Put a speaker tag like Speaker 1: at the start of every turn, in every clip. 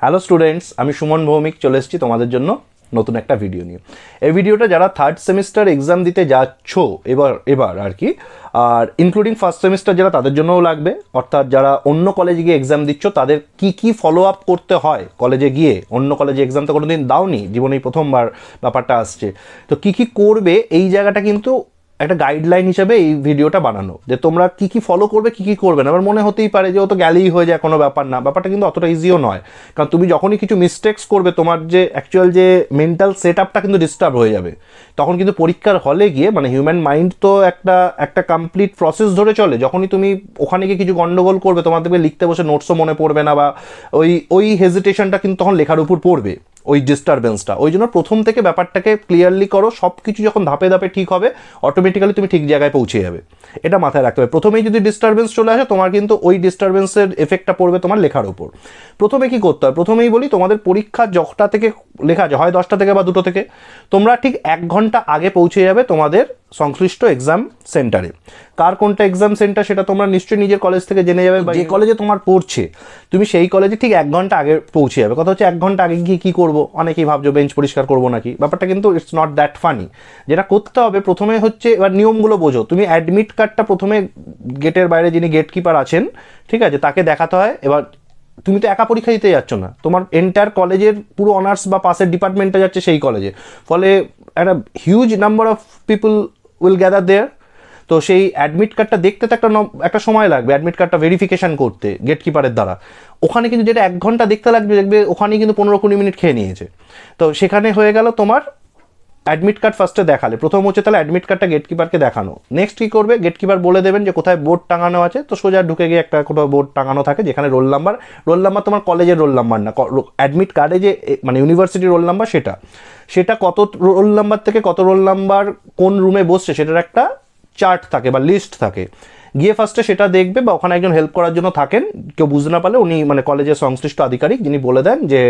Speaker 1: Hello students, আমি সুমন ভৌমিক চলে এসেছি তোমাদের জন্য নতুন একটা ভিডিও নিয়ে। এই ভিডিওটা যারা থার্ড সেমিস্টার এক্সাম দিতে যাচ্ছ এবার আর কি, আর ইনক্লুডিং ফার্স্ট সেমিস্টার যারা, তাদের জন্যও লাগবে। অর্থাৎ যারা অন্য কলেজে গিয়ে এক্সাম দিচ্ছ তাদের কি ফলো আপ করতে হয় কলেজে গিয়ে। অন্য কলেজে এক্সাম তো কোনোদিন দাওনি, জীবনেই প্রথমবার ব্যাপারটা আসছে, তো কি করবে এই জায়গাটা কিন্তু একটা গাইডলাইন হিসেবে এই ভিডিওটা বানানো, যে তোমরা কি ফলো করবে কি করবে না। আমার মনে হতেই পারে যে ও তো গেলেই হয়ে যায়, কোনো ব্যাপার না। ব্যাপারটা কিন্তু অতটা ইজিও নয়, কারণ তুমি যখনই কিছু মিস্টেক্স করবে তোমার যে অ্যাকচুয়াল যে মেন্টাল সেট আপটা কিন্তু ডিস্টার্ব হয়ে যাবে। তখন কিন্তু পরীক্ষার হলে গিয়ে, মানে হিউম্যান মাইন্ড তো একটা কমপ্লিট প্রসেস ধরে চলে। যখনই তুমি ওখানে গিয়ে কিছু গন্ডগোল করবে, তোমার দেখবে লিখতে বসে নোটসও মনে পড়বে না, বা ওই হেজিটেশনটা কিন্তু তখন লেখার উপর পড়বে, ওই ডিস্টারবেন্সটা। ওই জন্য প্রথম থেকে ব্যাপারটাকে ক্লিয়ারলি করো। সব কিছু যখন ধাপে ধাপে ঠিক হবে, অটোমেটিক্যালি তুমি ঠিক জায়গায় পৌঁছে যাবে। এটা মাথায় রাখতে হবে। প্রথমেই যদি ডিস্টারবেন্স চলে আসে, তোমার কিন্তু ওই ডিস্টারবেন্সের এফেক্টটা পড়বে তোমার লেখার উপর। প্রথমে কি করতে হয়, প্রথমেই বলি, তোমাদের পরীক্ষা যখটা থেকে লেখা আছে, হয় 10টা থেকে বা 2টো থেকে, তোমরা ঠিক 1 ঘন্টা আগে পৌঁছে যাবে তোমাদের সংশ্লিষ্ট এক্সাম সেন্টারে। কার কোনটা এক্সাম সেন্টার সেটা তোমরা নিশ্চয়ই নিজের কলেজ থেকে জেনে যাবে, বা যে কলেজে তোমার পড়ছে তুমি সেই কলেজে ঠিক 1 ঘন্টা আগে পৌঁছে যাবে। কথা হচ্ছে 1 ঘন্টা আগে গিয়ে কী করবো, অনেকেই ভাবছো বেঞ্চ পরিষ্কার করবো নাকি। ব্যাপারটা কিন্তু ইটস নট দ্যাট ফানি। যেটা করতে হবে প্রথমে হচ্ছে, এবার নিয়মগুলো বোঝো। তুমি অ্যাডমিট কার্ডটা প্রথমে গেটের বাইরে যিনি গেটকিপার আছেন, ঠিক আছে, তাকে দেখাতে হয়। এবার তুমি তো একা পরীক্ষা দিতে যাচ্ছ না, তোমার এন্টায়ার কলেজের পুরো অনার্স বা পাসের ডিপার্টমেন্টটা যাচ্ছে সেই কলেজে, ফলে একটা huge number of people will gather there. তো সেই অ্যাডমিট কার্ডটা দেখতে তো একটা সময় লাগবে, অ্যাডমিট কার্ডটা ভেরিফিকেশন করতে গেটকিপারের দ্বারা। ওখানে কিন্তু যেটা 1 ঘন্টা দেখতে লাগবে, দেখবে ওখানে কিন্তু 15-20 মিনিট খেয়ে নিয়েছে। তো সেখানে হয়ে গেল তোমার অ্যাডমিট কার্ড ফার্স্টে দেখালে। প্রথম হচ্ছে তাহলে অ্যাডমিট কার্ডটা গেটকিপারকে দেখানো। নেক্সট কী করবে, গেটকিপার বলে দেবেন যে কোথায় বোর্ড টাঙানো আছে, তো সোজা ঢুকে গিয়ে একটা কোথাও বোর্ড টাঙানো থাকে যেখানে রোল নাম্বার তোমার কলেজের রোল নাম্বার না, অ্যাডমিট কার্ডে যে মানে ইউনিভার্সিটির রোল নাম্বার, সেটা কত রোল নাম্বার থেকে কত রোল নাম্বার কোন রুমে বসছে সেটার একটা চার্ট থাকে বা লিস্ট থাকে। গিয়ে ফার্স্টে সেটা দেখবে, বা ওখানে একজন হেল্প করার জন্য থাকেন, কেউ বুঝতে না পারলে উনি মানে কলেজের সংশ্লিষ্ট আধিকারিক, যিনি বলে দেন যে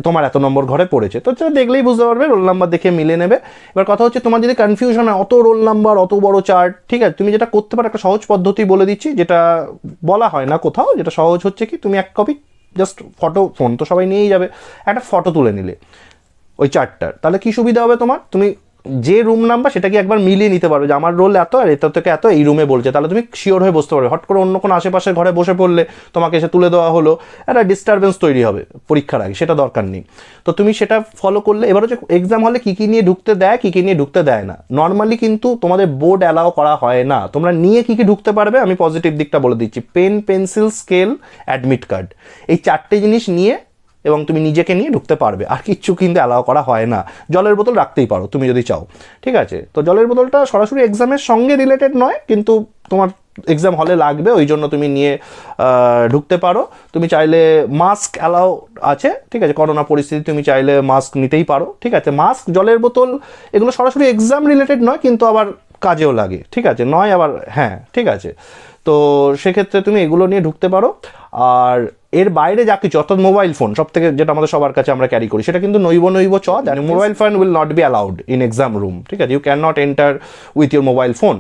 Speaker 1: তোমার এত নম্বর ঘরে পড়েছে। তো সেটা দেখলেই বুঝতে পারবে, রোল নাম্বার দেখে মিলে নেবে। এবার কথা হচ্ছে, তোমার যদি কনফিউশন হয় অত রোল নাম্বার অত বড় চার্ট, ঠিক আছে, তুমি যেটা করতে পারো, একটা সহজ পদ্ধতি বলে দিচ্ছি, যেটা বলা হয় না কোথাও, যেটা সহজ হচ্ছে কি, তুমি এক কপি জাস্ট ফটো, ফোন তো সবাই নিয়েই যাবে, একটা ফটো তুলে নিলে ওই চার্টটার। তাহলে কি সুবিধা হবে তোমার, তুমি যে রুম নাম্বার সেটা কি একবার মিলিয়ে নিতে পারবে, যে আমার রোল এত আর এত থেকে এত এই রুমে বলছে। তাহলে তুমি শিওর হয়ে বসতে পারবে। হট করে অন্য কোনো আশেপাশের ঘরে বসে পড়লে তোমাকে এসে তুলে দেওয়া হলো, একটা ডিস্টারবেন্স তৈরি হবে পরীক্ষার আগে, সেটা দরকার নেই। তো তুমি সেটা ফলো করলে। এবার হচ্ছে এক্সাম হলে কী নিয়ে ঢুকতে দেয়, কী নিয়ে ঢুকতে দেয় না। নর্মালি কিন্তু তোমাদের বোর্ড অ্যালাউ করা হয় না। তোমরা নিয়ে কী ঢুকতে পারবে আমি পজিটিভ দিকটা বলে দিচ্ছি। Pen, pencil, scale, admit card, এই 4টে জিনিস নিয়ে এবং তুমি নিজেকে নিয়ে ঢুকতে পারবে। আর কিচ্ছু কিন্তু অ্যালাউ করা হয় না। জলের বোতল রাখতেই পারো তুমি যদি চাও, ঠিক আছে। তো জলের বোতলটা সরাসরি এক্সামের সঙ্গে রিলেটেড নয়, কিন্তু তোমার এক্সাম হলে লাগবে, ওই জন্য তুমি নিয়ে ঢুকতে পারো। তুমি চাইলে মাস্ক অ্যালাউ আছে, ঠিক আছে, করোনা পরিস্থিতি তুমি চাইলে মাস্ক নিতেই পারো, ঠিক আছে। মাস্ক, জলের বোতল, এগুলো সরাসরি এক্সাম রিলেটেড নয়, কিন্তু আবার কাজেও লাগে, ঠিক আছে, নয় আবার হ্যাঁ, ঠিক আছে। তো সেক্ষেত্রে তুমি এগুলো নিয়ে ঢুকতে পারো। আর এর বাইরে যা কিছু, অর্থাৎ মোবাইল ফোন, সব থেকে যেটা আমাদের সবার কাছে আমরা ক্যারি করি, সেটা কিন্তু নৈব চ, that mobile phone will not be allowed in exam room, ঠিক আছে। You can not enter with your mobile phone.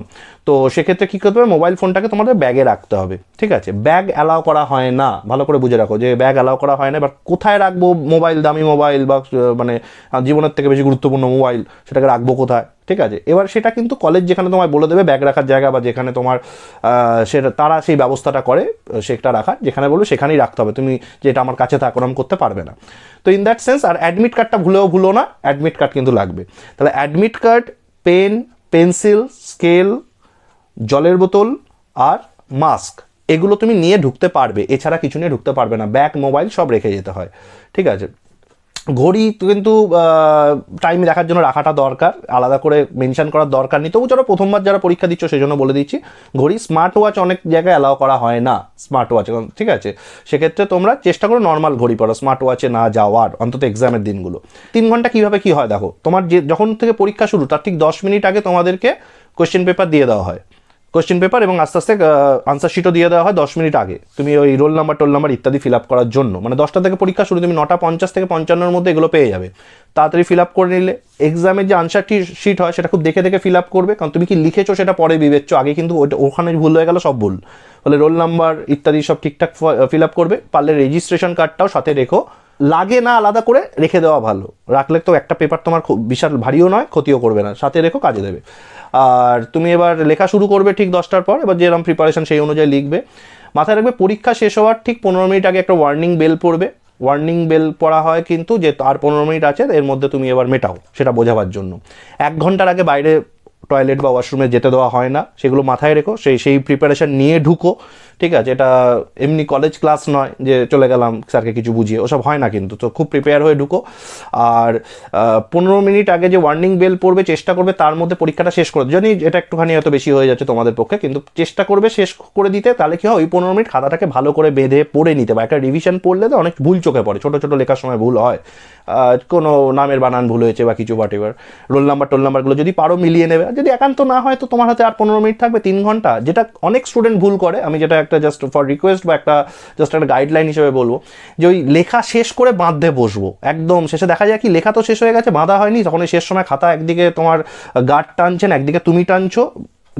Speaker 1: তো সেক্ষেত্রে কী করতে হবে, মোবাইল ফোনটাকে তোমাদের ব্যাগে রাখতে হবে, ঠিক আছে। ব্যাগ অ্যালাউ করা হয় না, ভালো করে বুঝে রাখো যে ব্যাগ অ্যালাউ করা হয় না। এবার কোথায় রাখবো মোবাইল, দামি মোবাইল বা মানে জীবনের থেকে বেশি গুরুত্বপূর্ণ মোবাইল, সেটাকে রাখবো কোথায়, ঠিক আছে। এবার সেটা কিন্তু কলেজ যেখানে তোমায় বলে দেবে ব্যাগ রাখার জায়গা, বা যেখানে তোমার সেটা তারা সেই ব্যবস্থাটা করে সেটা রাখার, যেখানে বলবে সেখানেই রাখতে হবে। তুমি যেটা আমার কাছে থাক ওরকম করতে পারবে না। তো ইন দ্যাট সেন্স, আর অ্যাডমিট কার্ডটা ভুলো না, অ্যাডমিট কার্ড কিন্তু লাগবে। তাহলে admit card, pen, pencil, scale, জলের বোতল আর মাস্ক, এগুলো তুমি নিয়ে ঢুকতে পারবে। এছাড়া কিছু নিয়ে ঢুকতে পারবে না। ব্যাগ, মোবাইল সব রেখে যেতে হয়, ঠিক আছে। ঘড়ি কিন্তু টাইম দেখার জন্য রাখাটা দরকার, আলাদা করে মেনশন করার দরকার নেই। তবু যারা প্রথমবার যারা পরীক্ষা দিচ্ছ সেই জন্য বলে দিচ্ছি, ঘড়ি, স্মার্ট ওয়াচ অনেক জায়গায় অ্যালাউ করা হয় না, স্মার্ট ওয়াচ, ঠিক আছে। সেক্ষেত্রে তোমরা চেষ্টা করো নর্মাল ঘড়ি পড়ো, স্মার্ট ওয়াচে না যাওয়ার, অন্তত এক্সামের দিনগুলো। 3 ঘন্টা কীভাবে কী হয় দেখো, তোমার যখন থেকে পরীক্ষা শুরু তার ঠিক 10 মিনিট আগে তোমাদেরকে কোয়েশ্চেন পেপার দিয়ে দেওয়া হয়, কোয়েশ্চেন পেপার, এবং আস্তে আস্তে আনসার শিটও দিয়ে দেওয়া হয় 10 মিনিট আগে। তুমি ওই রোল নাম্বার ইত্যাদি ফিল আপ করার জন্য, মানে 10টা থেকে পরীক্ষা শুরু, তুমি 9:50 থেকে 55-এর মধ্যে এগুলো পেয়ে যাবে। তাড়াতাড়ি ফিল আপ করে নিলে এক্সামের যে আনসার শিট হয় সেটা খুব দেখে দেখে ফিল আপ করবে, কারণ তুমি কি লিখেছো সেটা পরে বিবেচ্য, আগে কিন্তু ওখানে ভুল হয়ে গেল, সব ভুল। ফলে রোল নাম্বার ইত্যাদি সব ঠিকঠাক ফিল আপ করবে। পারলে রেজিস্ট্রেশন কার্ডটাও সাথে রেখো, লাগে না আলাদা করে রেখে দেওয়া ভালো। রাখলে তো একটা পেপার তোমার খুব বিশাল ভারীও নয়, ক্ষতিও করবে না, সাথে রেখো, কাজে দেবে। আর তুমি এবার লেখা শুরু করবে ঠিক 10টার পর, এবার যেরকম প্রিপারেশন সেই অনুযায়ী লিখবে। মাথায় রাখবে পরীক্ষা শেষ হওয়ার ঠিক 15 মিনিট আগে একটা ওয়ার্নিং বেল পড়বে। ওয়ার্নিং বেল পড়া হয় কিন্তু যে আর 15 মিনিট আছে এর মধ্যে তুমি এবার মেটাও, সেটা বোঝাবার জন্য। 1 ঘন্টার আগে বাইরে টয়লেট বা ওয়াশরুমে যেতে দেওয়া হয় না, সেগুলো মাথায় রেখো, সেই প্রিপারেশন নিয়ে ঢুকো, ঠিক আছে? এটা এমনি কলেজ ক্লাস নয় যে চলে গেলাম স্যারকে কিছু বুঝিয়ে, ওসব হয় না কিন্তু। তো খুব প্রিপেয়ার হয়ে ঢুকো। আর 15 মিনিট আগে যে ওয়ার্নিং বেল পড়বে চেষ্টা করবে তার মধ্যে পরীক্ষাটা শেষ করে, জানি এটা একটুখানি হয়তো বেশি হয়ে যাচ্ছে তোমাদের পক্ষে, কিন্তু চেষ্টা করবে শেষ করে দিতে। তাহলে কি হয়, ওই 15 মিনিট খাতাটাকে ভালো করে বেঁধে পড়ে নিতে, বা একটা রিভিশন পড়লে তো অনেক ভুল চোখে পড়ে, ছোটো ছোটো লেখার সময় ভুল হয়, কোনো নামের বানান ভুল হয়েছে বা কিছু হোয়াট এভার, টোল নাম্বারগুলো যদি পারো মিলিয়ে নেবে। যদি একান্ত না হয় তো তোমার হাতে আর 15 মিনিট থাকবে, 3 ঘন্টা। যেটা অনেক স্টুডেন্ট ভুল করে, আমি যেটা একটা জাস্ট ফর রিকোয়েস্ট বা একটা জাস্ট একটা গাইডলাইন হিসেবে বলবো, যে ওই লেখা শেষ করে বাঁধতে বসবো, একদম শেষে দেখা যায় কি লেখা তো শেষ হয়ে গেছে, বাঁধা হয়নি, তখন শেষ সময় খাতা একদিকে তোমার গার্ড টানছেন, একদিকে তুমি টানছো,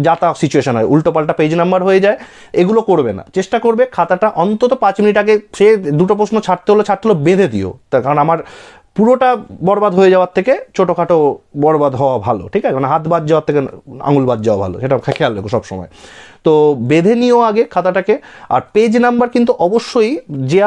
Speaker 1: যাতা সিচুয়েশন হয়, উল্টো পাল্টা পেজ নাম্বার হয়ে যায়। এগুলো করবে না, চেষ্টা করবে খাতাটা অন্তত 5 মিনিট আগে, সে 2টো প্রশ্ন ছাড়তে হলো বেঁধে দিও। তার কারণ আমার পুরোটা বরবাদ হয়ে যাওয়ার থেকে ছোটোখাটো বরবাদ হওয়া ভালো, ঠিক আছে? মানে হাত বাদ যাওয়ার থেকে আঙুল বাদ যাওয়া ভালো, সেটা খেয়াল রেখো সবসময়। তো বেঁধে নিও আগে খাতাটাকে। আর পেজ নাম্বার কিন্তু অবশ্যই, যে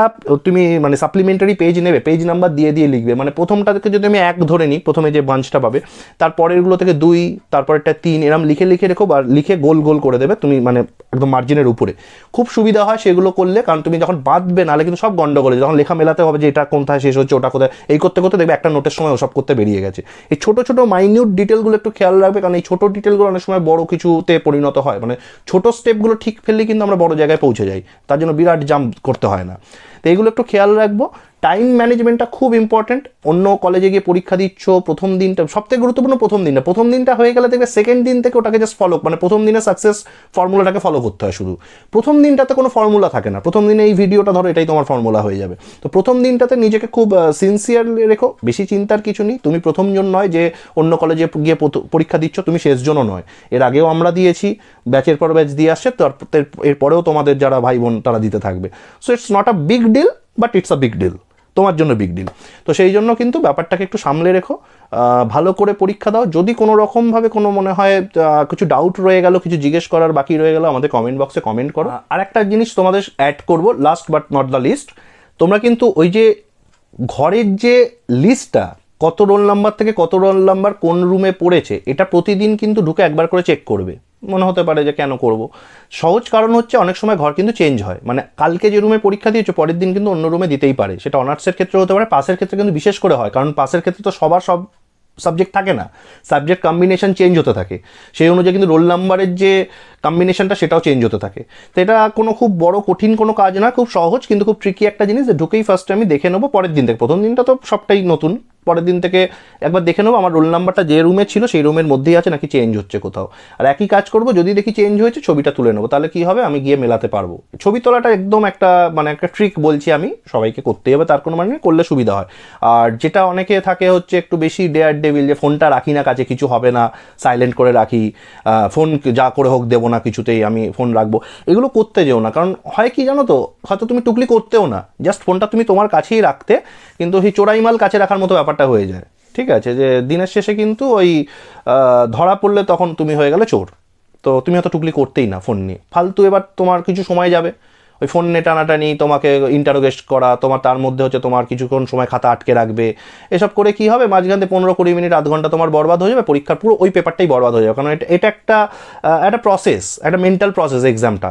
Speaker 1: তুমি মানে সাপ্লিমেন্টারি পেজ নেবে, পেজ নাম্বার দিয়ে দিয়ে লিখবে। মানে প্রথমটা থেকে যদি আমি 1 ধরে নিই, প্রথমে যে বাঞ্চটা পাবে, তারপরেরগুলো থেকে 2, তারপরেরটা 3, এরম লিখে লিখে রেখো, বা লিখে গোল গোল করে দেবে তুমি, মানে একদম মার্জিনের উপরে। খুব সুবিধা হয় সেগুলো করলে, কারণ তুমি যখন বাঁধবে, নাহলে কিন্তু সব গন্ডগোলে, যখন লেখা মেলাতে হবে যে এটা কোথায় শেষ হচ্ছে, ওটা কোথায়, এই করতে করতে দেখবে একটা নোটের সময় ওসব করতে বেরিয়ে গেছে। এই ছোটো ছোটো মাইনিউট ডিটেলগুলো একটু খেয়াল রাখবে, কারণ এই ছোটো ডিটেলগুলো অনেক সময় বড় কিছুতে পরিণত হয়। মানে ছোটো স্টেপগুলো ঠিক ফেললে কিন্তু আমরা বড় জায়গায় পৌঁছে যাই, তার জন্য বিরাট জাম্প করতে হয় না। তো এইগুলো একটু খেয়াল রাখবো। টাইম ম্যানেজমেন্টটা খুব ইম্পর্টেন্ট। অন্য কলেজে গিয়ে পরীক্ষা দিচ্ছ, প্রথম দিনটা সবথেকে গুরুত্বপূর্ণ, প্রথম দিনটা হয়ে গেলে দেখবে সেকেন্ড দিন থেকে ওটাকে জাস্ট ফলো, মানে প্রথম দিনে সাকসেস ফর্মুলাটাকে ফলো করতে হয় শুধু। প্রথম দিনটাতে কোনো ফর্মুলা থাকে না, প্রথম দিনে এই ভিডিওটা ধরো এটাই তোমার ফর্মুলা হয়ে যাবে। তো প্রথম দিনটাতে নিজেকে খুব সিনসিয়ারলি রেখো, বেশি চিন্তার কিছু নেই। তুমি প্রথমজন নয় যে অন্য কলেজে গিয়ে পরীক্ষা দিচ্ছ, তুমি শেষজনও নয়। এর আগেও আমরা দিয়েছি, ব্যাচের পর ব্যাচ দিয়ে আসছে, তো এরপরেও তোমাদের যারা ভাই বোন তারা দিতে থাকবে। So it's not a big deal, but it's a big deal, তোমার জন্য বিগ ডিল। তো সেই জন্য কিন্তু ব্যাপারটাকে একটু সামলে রেখো, ভালো করে পরীক্ষা দাও। যদি কোনো রকমভাবে কোনো মনে হয় কিছু ডাউট রয়ে গেল, কিছু জিজ্ঞেস করার বাকি রয়ে গেল, আমাদের কমেন্ট বক্সে কমেন্ট করো। আর একটা জিনিস তোমাদের অ্যাড করব, last but not the least, তোমরা কিন্তু ওই যে ঘরের যে লিস্টটা, কত রোল নাম্বার থেকে কত রোল নাম্বার কোন রুমে পড়েছে, এটা প্রতিদিন কিন্তু ঢুকে একবার করে চেক করবে। মনে হতে পারে যে কেন করব, সহজ কারণ হচ্ছে অনেক সময় ঘর কিন্তু চেঞ্জ হয়। মানে কালকে যে রুমে পরীক্ষা দিয়েছো, পরের দিন কিন্তু অন্য রুমে দিতেই পারে। সেটা অনার্সের ক্ষেত্রে হতে পারে, পাসের ক্ষেত্রে কিন্তু বিশেষ করে হয়, কারণ পাসের ক্ষেত্রে তো সবার সব সাবজেক্ট থাকে না, সাবজেক্ট কম্বিনেশন চেঞ্জ হতে থাকে, সেই অনুযায়ী কিন্তু রোল নাম্বারের যে কম্বিনেশনটা সেটাও চেঞ্জ হতে থাকে। তো এটা কোনো খুব বড় কঠিন কোনো কাজ না, খুব সহজ কিন্তু খুব ট্রিকি একটা জিনিস, যে ঢুকেই ফার্স্টে আমি দেখে নেবো পরের দিন থেকে। প্রথম দিনটা তো সবটাই নতুন, পরের দিন থেকে একবার দেখে নেবো আমার রোল নাম্বারটা যে রুমে ছিল সেই রুমের মধ্যেই আছে নাকি চেঞ্জ হচ্ছে কোথাও। আর একই কাজ করবো, যদি দেখি চেঞ্জ হয়েছে ছবিটা তুলে নেবো, তাহলে কি হবে, আমি গিয়ে মেলাতে পারবো। ছবি তোলাটা একদম একটা মানে একটা ট্রিক বলছি আমি, সবাইকে করতেই হবে তার কোনো মানে নেই, করলে সুবিধা হয়। আর যেটা অনেকে থাকে হচ্ছে একটু বেশি ডেয়ার ডেভিল, যে ফোনটা রাখি না কাছে, কিছু হবে না, সাইলেন্ট করে রাখি, ফোন যা করে হোক দেবো না, কিছুতেই আমি ফোন রাখবো, এগুলো করতে যেও না। কারণ হয় কি জানো তো, হয়তো তুমি টুকলি করতেও না, জাস্ট ফোনটা তুমি তোমার কাছেই রাখতে, কিন্তু সেই চোরাইমাল কাছে রাখার মতো ব্যাপারটা হয়ে যায়। ঠিক আছে, যে দিনের শেষে কিন্তু ওই ধরা পড়লে তখন তুমি হয়ে গেলে চোর। তো তুমি হয়তো টুকলি করতেই না ফোন নিয়ে, ফালতু এবার তোমার কিছু সময় যাবে ওই ফোন নিয়ে টানাটানি, তোমাকে ইন্টারোগেট করা, তোমার তার মধ্যে হচ্ছে তোমার কিছুক্ষণ সময় খাতা আটকে রাখবে, এসব করে কি হবে, মাঝখানে 15-20 মিনিট, আধ ঘন্টা তোমার বরবাদ হয়ে যাবে, পরীক্ষার পুরো ওই পেপারটাই বরবাদ হয়ে যাবে। কারণ এটা একটা প্রসেস, একটা মেন্টাল প্রসেস এক্সামটা।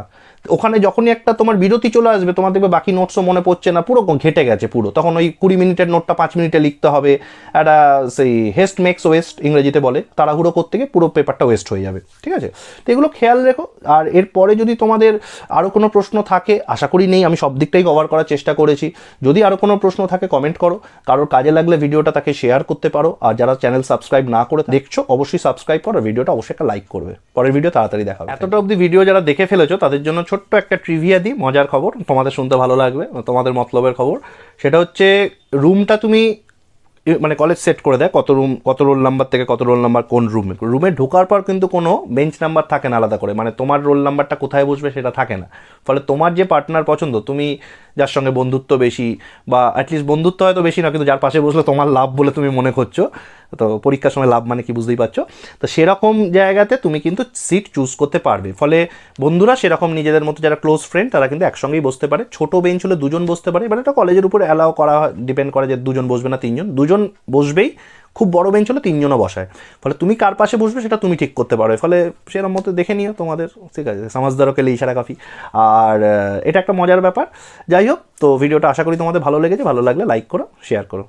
Speaker 1: ওখানে যখনই একটা তোমার বিরতি চলে আসবে, তোমার দেখবে বাকি নোটসও মনে পড়ছে না, পুরো ঘেটে গেছে পুরো, তখন ওই 20 মিনিটের নোটটা 5 মিনিটে লিখতে হবে। একটা সেই হেস্ট মেক্স ওয়েস্ট ইংরেজিতে বলে, তাড়াহুড়ো করতে গিয়ে পুরো পেপারটা ওয়েস্ট হয়ে যাবে। ঠিক আছে, তো এগুলো খেয়াল রেখো। আর এরপরে যদি তোমাদের আরও কোনো প্রশ্ন থাকে, আশা করি নেই, আমি সব দিকটাই কভার করার চেষ্টা করেছি। যদি আরও কোনো প্রশ্ন থাকে কমেন্ট করো, কারোর কাজে লাগলে ভিডিওটা তাকে শেয়ার করতে পারো। আর যারা চ্যানেল সাবস্ক্রাইব না করে দেখছো, অবশ্যই সাবস্ক্রাইব করো, ভিডিওটা অবশ্যই একটা লাইক করবে। পরের ভিডিও তাড়াতাড়ি দেখা হবে। এতটা অবধি ভিডিও যারা দেখে ফেলেছো তাদের জন্য ছোট্ট একটা ট্রিভিয়া দিই, মজার খবর, তোমাদের শুনতে ভালো লাগবে, তোমাদের মতলবের খবর। সেটা হচ্ছে, রুমটা তুমি মানে কলেজ সেট করে দেয় কত রোল নাম্বার থেকে কত রোল নাম্বার কোন রুমে ঢোকার পর কিন্তু কোনো বেঞ্চ নাম্বার থাকে না আলাদা করে, মানে তোমার রোল নাম্বারটা কোথায় বসবে সেটা থাকে না। ফলে তোমার যে পার্টনার পছন্দ, তুমি যার সঙ্গে বন্ধুত্ব বেশি, বা অ্যাটলিস্ট বন্ধুত্ব হয়তো বেশি না, কিন্তু যার পাশে বসলে তোমার লাভ বলে তুমি মনে করছো। তো পরীক্ষার সময় লাভ মানে কি বুঝতেই পারছো। তো সেরকম জায়গাতে তুমি কিন্তু সিট চুজ করতে পারবে। ফলে বন্ধুরা সেরকম নিজেদের মতো যারা ক্লোজ ফ্রেন্ড তারা কিন্তু একসঙ্গেই বসতে পারে। ছোটো বেঞ্চ হলে দুজন বসতে পারে, এবার এটা কলেজের উপরে অ্যালাউ করা হয়, ডিপেন্ড করে যে দুজন বসবে না তিনজন, দুজন বসবেই। খুব বড় বেঞ্চ হলে তিনজনও বসায়। ফলে তুমি কার পাশে বসবে সেটা তুমি ঠিক করতে পারবে। ফলে সেরকম মতো দেখে নিও তোমাদের, ঠিক আছে, সমাজদারও কেলে ইশারা কাফি। আর এটা একটা মজার ব্যাপার। যাই হোক, তো ভিডিওটা আশা করি তোমাদের ভালো লেগেছে। ভালো লাগলে লাইক করো, শেয়ার করো।